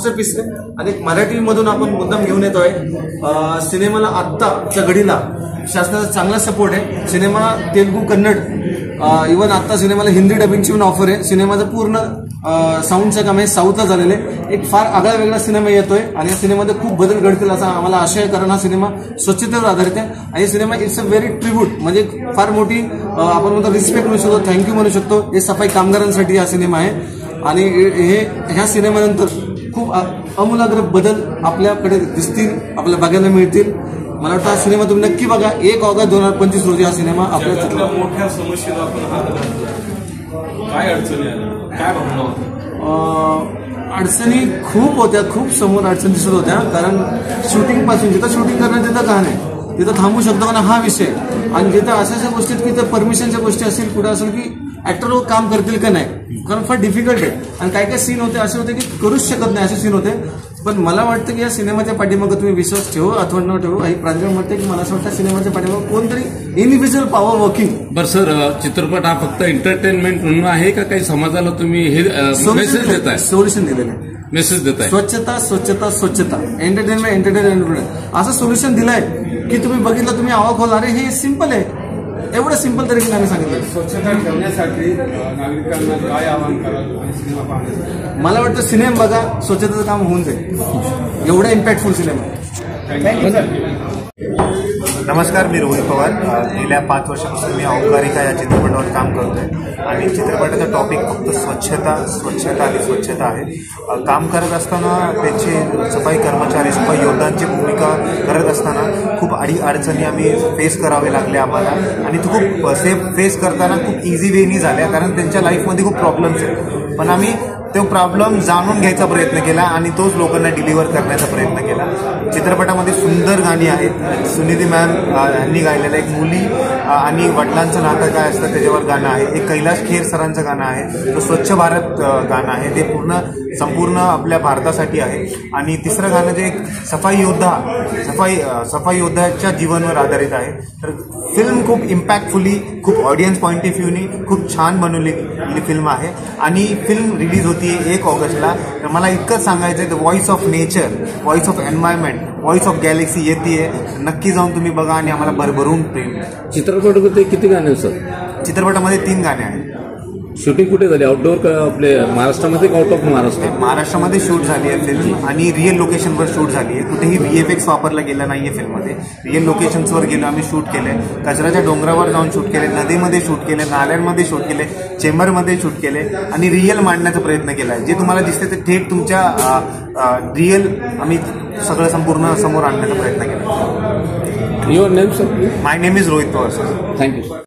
Masterpiece आहे आणि मराठीमधून आपण मुद्दाम घेऊन येतोय। सिनेमाला आत्ताच्या घडीला शासनाचा चांगला सपोर्ट आहे। सिनेमा तेलुगू कन्नड इव्हन आता सिनेमाला हिंदी डबिंगची पण ऑफर आहे। सिनेमाचं पूर्ण साऊंडचं काम आहे साऊथला झालेलं आहे। एक फार आगळा वेगळा सिनेमा येतोय आणि या सिनेमामध्ये खूप बदल घडतील असा आम्हाला आशा आहे, कारण हा सिनेमा स्वच्छतेवर आधारित आहे आणि cinema it's a very tribute, म्हणजे फार मोठी आपण म्हणतो रिस्पेक्ट म्हणू शकतो, थँक्यू म्हणू शकतो। हे सफाई कामगारांसाठी हा सिनेमा आहे आणि ह्या सिनेमानंतर खूप आमूलाग्र बदल आपल्याकडे दिसतील, आपल्याला बघायला मिळतील। मला वाटतं हा सिनेमा तुम्ही नक्की बघा। 1 ऑगस्ट 2025 रोजी हा सिनेमा आपल्या मोठ्या समस्येला आपण हात घालतो। काय अडचणी आल्या, काय भावना होत्या? अडचणी खूप होत्या, खूप समोर अडचणी दिसत होत्या, कारण शूटिंग पासून जिथं शूटिंग करणार तिथं का नाही, तिथं थांबू शकतो का हा विषय, आणि जिथं अशा गोष्टी की तर परमिशनच्या गोष्टी असतील, कुठं असेल की ऍक्टर लोक काम करतील का नाही, कारण फार डिफिकल्ट आहे। आणि काही काही सीन होते असे होते की करूच शकत नाही असे सीन होते। पण मला वाटतं की या सिनेमाच्या पाठीमागे तुम्ही विश्वास ठेवू अथवा न ठेवू, काही प्रांजळ म्हणते की मला असं वाटतं सिनेमाच्या पाठीमागे कोणतरी इंडिव्हिज्युअल पॉवर वर्किंग। बरं सर, चित्रपट हा फक्त एंटरटेनमेंट म्हणून आहे का काही समाजाला तुम्ही हे मेसेज देताय? सोल्युशन दिलेलं आहे, मेसेज देताय। स्वच्छता स्वच्छता स्वच्छता, एंटरटेनमेंट असं सोल्युशन दिलंय की तुम्ही बघितलं, तुम्ही आवा खोल, अरे हे सिंपल आहे, एवढं सिंपल तरीके आम्ही सांगितलं। स्वच्छता ठेवण्यासाठी नागरिकांना काय आवाहन कराल आणि सिनेमा पाहण्यासाठी? मला वाटतं सिनेमा बघा, स्वच्छतेचं काम होऊन जाईल, एवढा इम्पॅक्टफुल सिनेमा आहे। Thank you sir. नमस्कार, मी रोहित पवार। गेल्या 5 वर्षापासून मी औपचारिका या चित्रपटावर काम करतोय आणि चित्रपटाचा टॉपिक फक्त स्वच्छता स्वच्छता आणि स्वच्छता आहे। काम करत असताना त्यांचे सफाई कर्मचारी, सफाई योद्धांची भूमिका करत असताना खूप अडचणी आम्ही फेस करावे लागले आम्हाला, आणि तो खूप फेस करताना खूप इझी वेनी झाल्या, कारण त्यांच्या लाईफमध्ये खूप प्रॉब्लेम्स आहेत, पण आम्ही तो प्रॉब्लेम जाणून घ्यायचा प्रयत्न केला आणि तोच लोकांना डिलिव्हर करण्याचा प्रयत्न केला। चित्रपटामध्ये सुंदर गाणी आहेत, सुनिधी मॅम यांनी गायलेलं, एक मुली आणि वडिलांचं नातं काय असतं त्याच्यावर गाणं आहे, एक कैलाश खेर सरांचं गाणं आहे, तो स्वच्छ भारत गाणं आहे, ते संपूर्ण आपल्या भारतासाठी आहे। आणि तिसरं गाणं जे एक सफाई योद्धाच्या जीवनावर आधारित आहे। तर फिल्म खूप इम्पॅक्टफुली, खूप ऑडियन्स पॉईंट ऑफ व्ह्यूनी खूप छान बनवलेली फिल्म आहे आणि फिल्म रिलीज होती 1 ऑगस्टला। तर मला इतकंच सांगायचं आहे, the voice of nature, voice of environment, voice of Galaxy येते, नक्की जाऊन तुम्ही बघा आणि आम्हाला भरभरून प्रेम। चित्रपटामध्ये किती गाणे सर? चित्रपटामध्ये 3 गाणे आहेत। शूटिंग कुठे झाली, आउटडोर का आपले महाराष्ट्रामध्ये का आउट ऑफ महाराष्ट्र? महाराष्ट्रामध्ये शूट झाली आहे फिल्म आणि रिअल लोकेशनवर शूट झाली आहे, कुठेही VFX वापरला गेला नाहीये फिल्ममध्ये। रिअल लोकेशन्सवर गेलो आम्ही, शूट केले, कचऱ्याच्या डोंगरावर जाऊन शूट केले, नदीमध्ये शूट केले, नाल्यांमध्ये शूट केले, चेंबरमध्ये शूट केले आणि रिअल मांडण्याचा प्रयत्न केला आहे। जे तुम्हाला दिसते ते थेट तुमच्या रिअल आम्ही सगळं संपूर्ण समोर आणण्याचा प्रयत्न केला। Your name sir? My name is Rohit Pawar sir. Thank you sir.